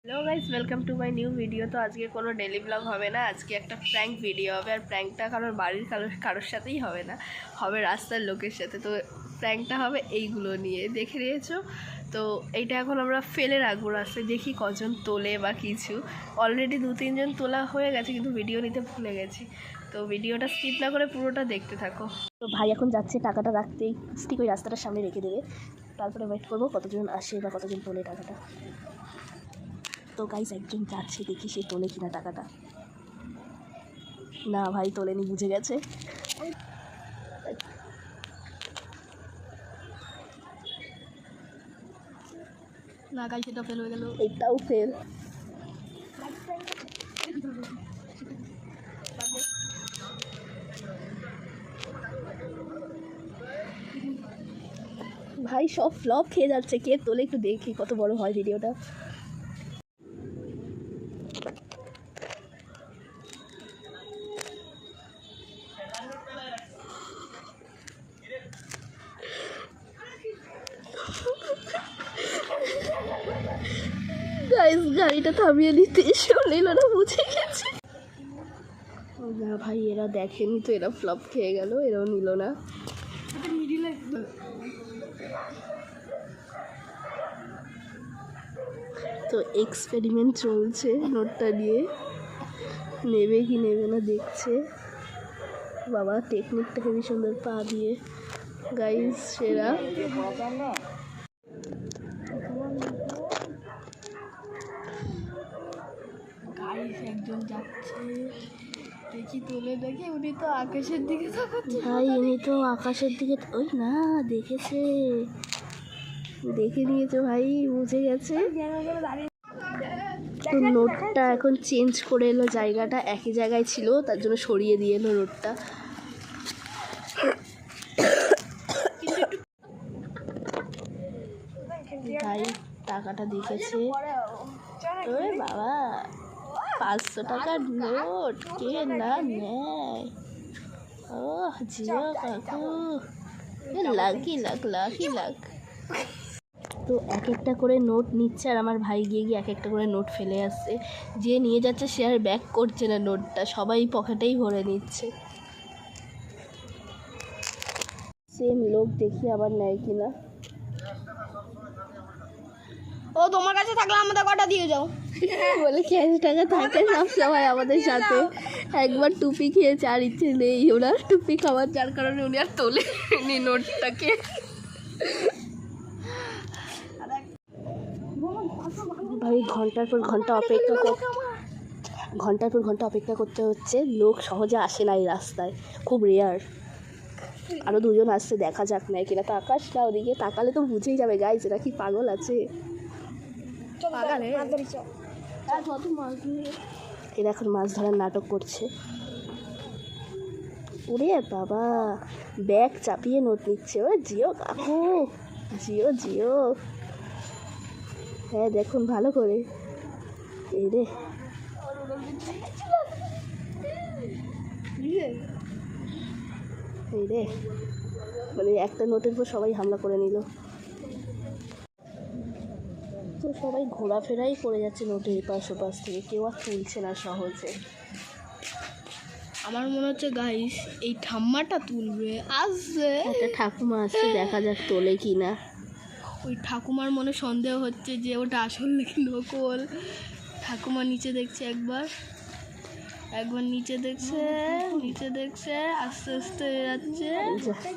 Hello guys, welcome to my new video. তো আজকে কোনো ডেলি ব্লগ হবে না, আজকে একটা প্র্যাঙ্ক ভিডিও হবে। আর প্র্যাঙ্কটা কারোর বাড়ির কারোর সাথেই হবে না, হবে রাস্তার লোকের সাথে। তো প্র্যাঙ্কটা হবে এইগুলো নিয়ে, দেখে নিয়েছো তো। এইটা এখন আমরা ফেলে রাখবো রাস্তায়, দেখি কজন তোলে বা কিছু। অলরেডি 2-3 জন তোলা হয়ে গেছে, কিন্তু ভিডিও নিতে ভুলে গেছি। তো ভিডিওটা স্কিপ না করে পুরোটা দেখতে থাকো। তো ভাই এখন যাচ্ছে টাকাটা রাখতেই, ঠিক ওই রাস্তাটার সামনে রেখে দেবে। তারপরে ওয়েট করবো কতজন আসে বা কতজন তোলে টাকাটা। তো গাইস একজন যাচ্ছে, দেখি সে তোলে কিনা টাকাটা। না ভাই তোলেনি, বুঝে গেছে। না গাইস, এটা ফেল হয়ে গেল, এটাও ফেল। ভাই সব ফ্লপ খেয়ে যাচ্ছে, কে তোলে একটু দেখি কত বড় হয় ভিডিওটা। গাইস গাড়িটা থামিয়ে দিতে শুনল না, বুঝে গেছে। না ভাই এরা দেখেনি তো, এরা ফ্লপ খেয়ে গেল, এরাও নিল না। তো এক্সপেরিমেন্ট চলছে নোটটা নিয়ে, নেবে কি নেবে না দেখছে। বাবা টেকনিকটা হেবি সুন্দর, পা দিয়ে গাইস সেরা। গাইস একজন যাচ্ছে, দেখি তোলে, দেখি উনি তো আকাশের দিকে তাকাচ্ছে। ভাই উনি তো আকাশের দিকে, ওই না দেখেছে, দেখে নিয়েছে ভাই, বুঝে গেছে। তো নোটটা এখন চেঞ্জ করে এলো, জায়গাটা একই জায়গায় ছিল, তার জন্য সরিয়ে দিয়ে এলো নোটটা। ভাই টাকাটা দেখেছে, ওরে বাবা 500 টাকার নোট কে না নেয়। ও জিও কাকু, লাকি লাখ লাকি লাখ। তো এক একটা করে নোট নিচ্ছে, আর আমার ভাই গিয়ে গিয়ে এক একটা করে নোট ফেলে আসছে। যে নিয়ে যাচ্ছে সে আর ব্যাক করছে না নোটটা, সবাই পকেটেই ভরে নিচ্ছে। সেম লোক, দেখি আবার নেয় কিনা। ও তোমার কাছে থাকলে আমাদের কটা দিয়ে যাও। বলে ক্যাশ টাকা থাকে সব সময় আমাদের সাথে। একবার টুপি খেয়েছে, আর ইচ্ছে নেই ওনার টুপি খাওয়ার, যার কারণে উনি আর তোলে নি নোটটাকে। ভাই ঘন্টার পর ঘন্টা অপেক্ষা করতে হচ্ছে। লোক সহজে আসে না এই রাস্তায়, খুব রেয়ার। আরও 2জন আসছে, দেখা যাক না কিনা। তো আকাশ না ওদিকে তাকালে তো বুঝেই যাবে গাইজ, এরা কি পাগল আছে। এরা এখন মাছ ধরার নাটক করছে। ওরে বাবা ব্যাগ চাপিয়ে নোট নিচ্ছে। ও জিও কাকু, জিও জিও। হ্যাঁ দেখুন ভালো করে, এই রে এই রে, মানে একটা নোটের পর সবাই হামলা করে নিল। তো সবাই ঘোরাফেরাই করে যাচ্ছে নোটের এপাশ ওপাশ থেকে, কেউ আর তুলছে না সহজে। আমার মনে হচ্ছে গাইস এই ঠাম্মাটা তুলবে, আসছে একটা ঠাকুমা আসছে, দেখা যাক তোলে কি না। ওই ঠাকুমার মনে সন্দেহ হচ্ছে যে ওটা আসল নাকি নকল। ঠাকুমা নিচে দেখছে, একবার নিচে দেখছে, আস্তে আস্তে যাচ্ছে।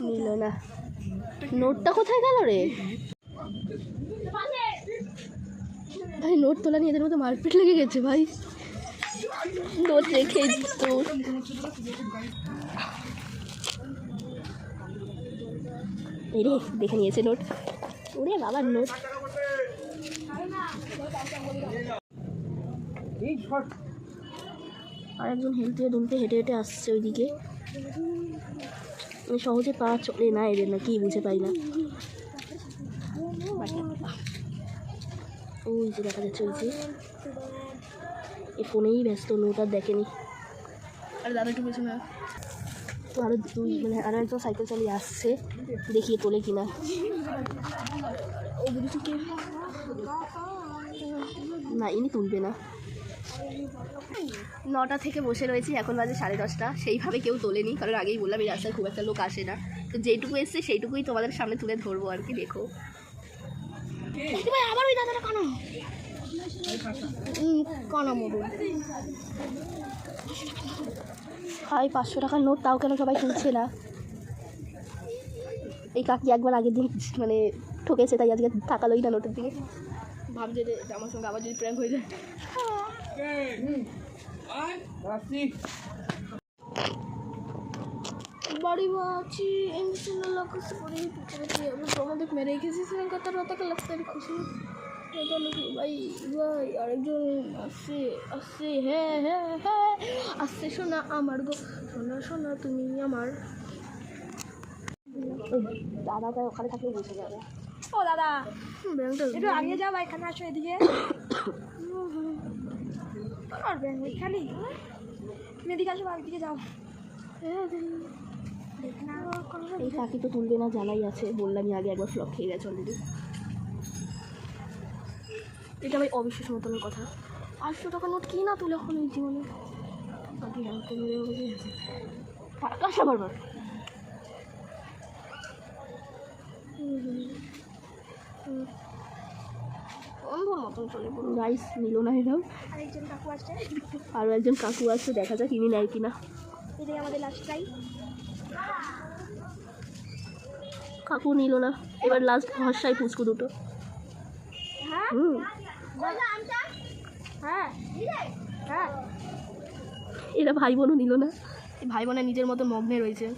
নিল না, নোটটা কোথায় গেল রে ভাই? নোট তোলা নিয়ে এদের মধ্যে মারপিট লেগে গেছে ভাই। নোট রেখে তো এই রে, দেখে নিয়েছে নোট। ওরে বাবার নোট। আর একজন হেলতে দুলতে হেঁটে হেঁটে আসছে ওইদিকে। সহজে পা চলে না এদের, না কি বুঝে পাই না। ওই যে দেখা যাচ্ছে, ওই যে এই ফোনেই ব্যস্ত, নোট আর দেখেনি। আর দাদা একটু পেছনে। তো আরও মানে আরও একজন সাইকেল চালিয়ে আসছে, দেখিয়ে তোলে কিনা। না ইনি তুলবে না। 9টা থেকে বসে রয়েছি, এখন বাজে 10:30। সেইভাবে কেউ তোলেনি, কারণ আগেই বললাম এই রাস্তায় খুব একটা লোক আসে না। তো যেটুকু এসছে সেইটুকুই তোমাদের সামনে তুলে ধরবো আর কি। দেখো ভাই আবার ওই দাদাটা কানা কানা মরুন। ভাই 500 টাকার নোট, তাও কেন সবাই তুলছে না? এই কাকি একবার আগের দিন মানে ঠকেছে, তাই আজকে তাকালোই না নোটের দিকে। ভাবছে যে আমার সঙ্গে আবার যদি প্র্যাঙ্ক হয়ে যায়। बड़ी बाची इनसे लगा से बड़ी पिक्चर है वो दोनों देख मेरे किसी से नहीं करता रहता कि लगता है खुशी तो लगी भाई भाई और जो अस्से अस्से है अस्से শোনা আমার গো শোনা শোনা তুমি আমার দাদাটা ওখানে থাকলে বসে যাবে। ও দাদা ব্যাংকটা একটু আগে যাও, এখানে আসো এদিকে। আর ব্যাংক এখানে তুমি এদিকে আসো, এদিকে যাও। এই কাকি তো তুলবে না জানাই আছে, বললামই আগে, একবার ফ্লপ খেয়ে গেছে অলরেডি। এটা ভাই অবিশ্বাস মতনের কথা, 500 টাকা নোট কি না তুলে এখন এই জীবনে। কাকি হাতে মেরে বসে আছে টাকা বারবার। অন্ধর মতন চলে পড়ো। গাইস নিল না এরাও, আরেকজন কাকু আসছে, আরও একজন কাকু আসছে, দেখা যাক কিনি নেয় কিনা। এটাই আমাদের লাস্ট ট্রাই। কাকু নিল না, এবার লাস্ট ভরসায় পুচকু দুটো। হ্যাঁ হ্যাঁ হ্যাঁ এরা ভাই বোনও নিল না। এই ভাই বোনের নিজের মতো মগ্নে রয়েছে।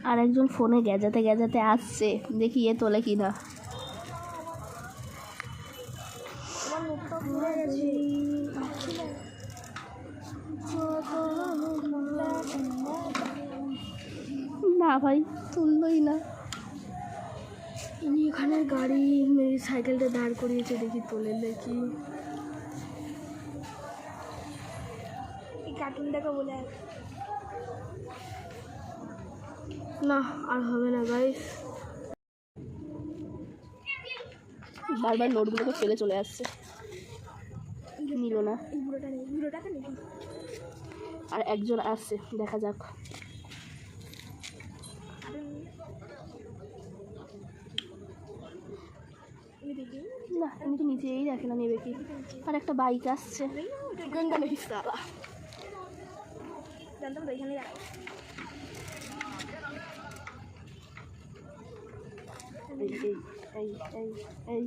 আর একজন ফোনে গেজাতে গেজাতে আসছে, দেখি এ তোলে কিনা। আমার মুখটা ঘুরে গেছে। না ভাই তুললই না। ইনি এখানে গাড়ি মেরে সাইকেলটা দাঁড় করিয়েছে, দেখি তোলে দেখি। এই কার্টুন দেখো বলে না আর হবে না গাইস। বারবার নোটগুলোকে ফেলে চলে আসছে, নিল না। এই বুড়োটা নেই, বুড়োটাকে নেই। আর একজন আসছে, দেখা যাক। না আমি তো নিচেই দেখে না, নেবে কি। আর একটা বাইক আসছে, গঙ্গা নেই সালা। জানতাম তো এখানে রাখো। এই এই এই এই এই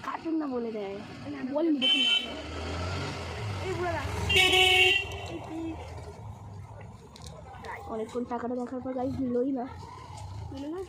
কার্টুন না বলে দেয়, বলিনি দেখুন এই বুড়োটা অনেকক্ষণ টাকাটা দেখার পর গাইজ নিলই না। না